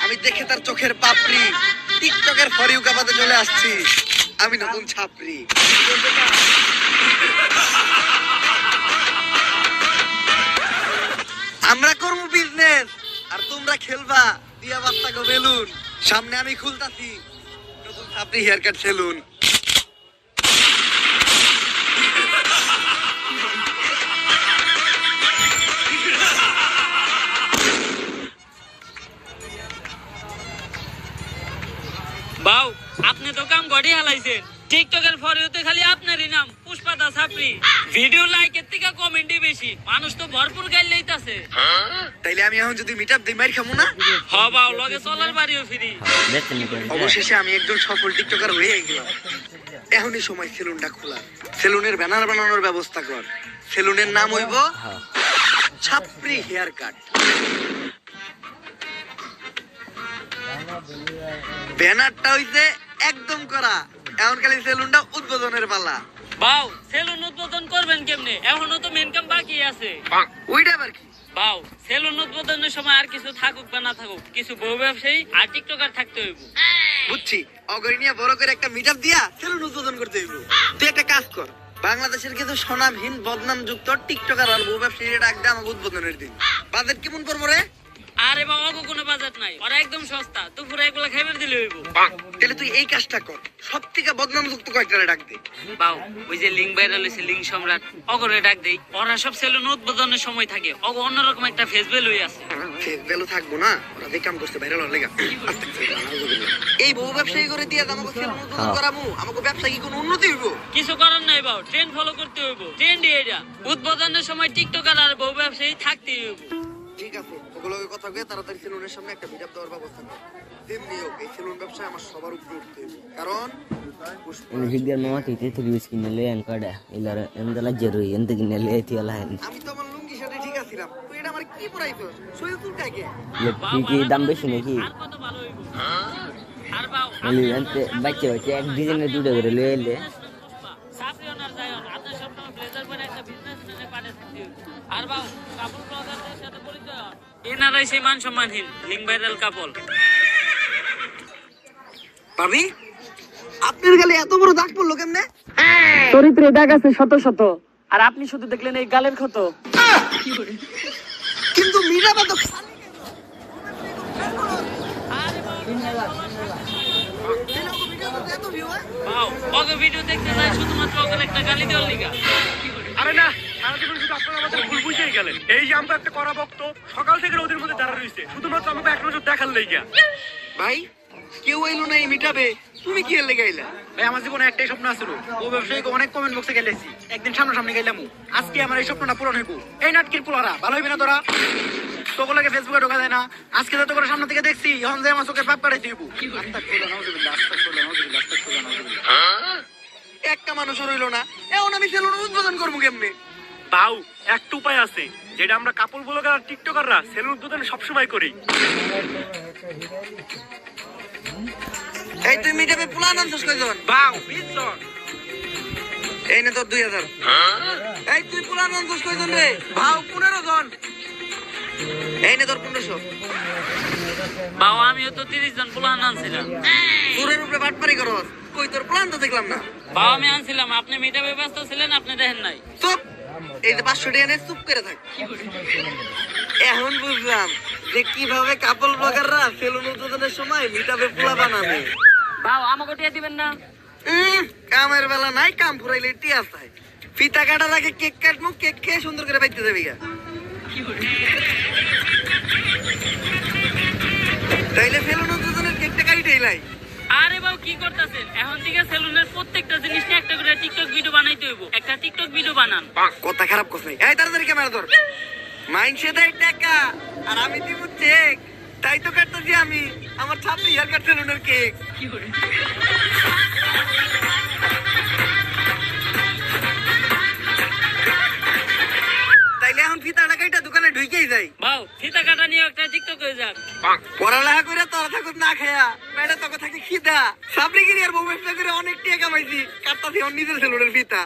আমি দেখে তার চোখের পাপড়ি টিকটকের ফর ইউ কাপাতে চলে আসছি। আমি নতুন ছাপরি। আমরা করবো বিজনেস আর তোমরা খেলবা দিয়া বাচ্চা গো বেলুন। সামনে আমি খুলতাছি নতুন ছাপরি হেয়ার কাট সেলুন। বাউ আপনি তো কাম গড়ি হালাইছেন। টিকটকের ফর ইউতে খালি আপনারই নাম পুষ্পা দা ছাপরি। ভিডিও লাইকের থেকে কমেন্টই বেশি, মানুষ তো ভরপুর গাইল লইতাছে। তাইলে আমি এখন যদি মিটআপ দিই মাইর খামু না? হ বাউ লগে চলার বাড়িও ফ্রি। অবশেষে আমি একজন সফল টিকটকার হয়ে গেলাম। এখনই সময় সেলুনটা খোলা। সেলুনের ব্যানার বানানোর ব্যবস্থা কর। সেলুনের নাম হইব ছাপরি হেয়ার কাট। ব্যানারটা হইছে একদম করা। এখন খালি সেলুনটা উদ্বোধনের পালা। বাউ সেলুন উদ্বোধন করবেন কেমনে? এখনো তো মেন কাম বাকি আছে। ওইটা আবার কি? বাউ সেলুন উদ্বোধনের সময় আর কিছু থাকুক বা না থাকুক, কিছু বউ ব্যবসায়ী আর টিকটকার থাকতে হইব। বুঝছি, অগরি নিয়ে বড় করে একটা মিটআপ দিয়া সেলুন উদ্বোধন করতে হইব। তুই একটা কাজ কর, বাংলাদেশের কিছু স্বনামহীন বদনাম যুক্ত টিকটকার আর বউ ব্যবসায়ীরা ডাক দে আমাকে উদ্বোধনের দিন। বাজেট কেমন পড়বো রে? আরে বাবা কোনো বাজেট নাই, ওরা একদম সস্তা। দুপুরে এগুলা খাইবার দিলে হইব। তাহলে তুই এই কাজটা কর, সব থেকে বদনাম যুক্ত কয়েকটারে ডাক দে। বাউ ওই যে লিঙ্ক ভাইরাল হইছে, লিঙ্ক সম্রাট, অগরে ডাক দেই। ওরা সব সেলুন উদ্বোধনের সময় থাকে, অগ অন্যরকম একটা ফেস ভ্যালু আছে। ফেস ভ্যালু থাকবো না, ওরা যে কাম করতে ভাইরাল হওয়ার লেগা। এই বউ ব্যবসায়ী করে দিয়ে আমাকে সেলুন উদ্বোধন করামু, আমাকে ব্যবসা কি কোনো উন্নতি হইব? কিছু করার নাই বাউ, ট্রেন্ড ফলো করতে হইব। ট্রেন্ডই এটা, উদ্বোধনের সময় টিকটকার আর বউ ব্যবসায়ী থাকতেই হইব। ঠিক আছে, ওগুলোকে কথা কয়ে তাড়াতাড়ি সেলুনের সামনে একটা মিটআপ দেওয়ার ব্যবস্থা কর। তেমনি হোক, এই সেলুন ব্যবসায় আমার সবার উপরে উঠতে হবে, কারণ ভিডিও নয় তুই তো বিশ কিনে লে এনকাডা ইলার এমদলা জরুরি এনতে কিনে লে এতিওলা হেন আমি তো আমার লুঙ্গি শার্টে ঠিক আছিলাম, তুই এটা আমার কি পরাইছো? শরীর তুল কাকে? কি দাম বেশি নাকি? আর কত ভালো হইব। আর বাউ বলি এনতে বাচ্চা বাচ্চা এক ডিজাইনে দুটো করে লয়ে এলে সাপরি ওনার যায়, আপনার সব ব্লেজার পরে একটা বিজনেসম্যানের পাড়ে থাকতে হইব। আর বাউ কাপড় ব্লগারদের সাথে পরিচয় হয়। এনারাই সেই মান সম্মানহীন লিঙ্ক ভাইরাল কাপল। ভাবি, আপনার গালে এত বড় দাগ পড়লো কেমনে? চরিত্রে দাগ আছে শত শত, আর আপনি শুধু দেখলেন এই গালের ক্ষত। কিন্তু মিরাবা তো বাউ ওকে ভিডিও দেখতে যায় শুধুমাত্র ওকে একটা গালি দেওয়ার লিগা। আরে না, সারা জীবন শুধু আপনারা আমাদের ভুল বুঝেই গেলেন। এই যে আমরা একটা করা ভক্ত, সকাল থেকে ওদের মধ্যে দাঁড়া রয়েছে শুধুমাত্র আমাকে এক নজর দেখার লেগা। ভাই, কেউ আইলো না এই মিটাবে, তুমি কি এর লেগে আইলা? ভাই আমার জীবনে একটাই স্বপ্ন আছিল, ও ব্যবসায়ীকে অনেক কমেন্ট বক্সে গেলেছি, একদিন সামনাসামনি গেলাম। আজকে আমার এই স্বপ্নটা পূরণ হইব। এই নাটকের পুলারা ভালো হইবে না তোরা? তোগুলোকে ফেসবুকে ঢোকা যায় না, আজকে যত করে সামনে থেকে দেখছি, এখন যে আমার চোখে পাপ কাটাইতে হইব। একটা মানুষ রইলো না, এখন আমি সেলুন উদ্বোধন করবো কেমনে? বাউ একটা উপায় আছে, যেটা আমরা কাপড় ব্লগার আর টিকটকাররা সেলুন উদ্বোধনে সবসময় করি। এই তুই মিটাবে প্ল্যান আনছিস কয়জন? বাউ 20 জন। এই নে তোর 2000। এই তুই প্ল্যান আনছিস কয়জন রে? ভাও 15 জন। এই নে তোর 1500। বাউ আমিও তো 30 জন প্ল্যান আনছিলাম। তোরের উপরে বাটপারি করস, কই তোর প্ল্যান তো দেখলাম না। বাউ আমি আনছিলাম, আপনি মিটাবে ব্যস্ত ছিলেন, আপনি দেখেন নাই। চুপ, এই যে 500 টাকা নে, চুপ করে থাক। এখন বুঝলাম যে কিভাবে কাপল ব্লগাররা সেলুন উদ্বোধনের সময় মিটাবে পোলা বানাবে। বাউ আমাকে টিয়া দিবেন না? কামের বেলা নাই, কাম ফুরাইলে টিয়া চাই। ফিতা কাটার আগে কেক কাটমু, কেক খেয়ে সুন্দর করে বাইতে যাবি গা। তাইলে সেলুন উদ্বোধনের কেকটা কাইটেই লাই। আরে বাউ কি করতেছেন? এখন থেকে সেলুনের প্রত্যেকটা জিনিস নিয়ে একটা করে টিকটক ভিডিও বানাইতে হইব। একটা টিকটক ভিডিও বানান। কথা খারাপ কথা নাই। এই তাড়াতাড়ি ক্যামেরা ধর। মাইন্ডসে দেয় টাকা আর আমি দিব চেক, তাই তো কাটতেছি আমি আমার ছাপরি হেয়ার কাট সেলুনের কেক। তাইলে এখন ফিতা টাকাইটা দোকানে ঢুকেই যাই। বাউ ফিতা কাটা নিয়ে একটা টিকটক হয়ে যাক। পড়ালেখা করে তোরা থাকুক না খায়া, পেটে তোকে থাকে খিদা। সাবরিগিরি আর বউ ব্যবসা করে অনেক টাকা কামাইছি, কাটতাছি নিজের সেলুনের ফিতা।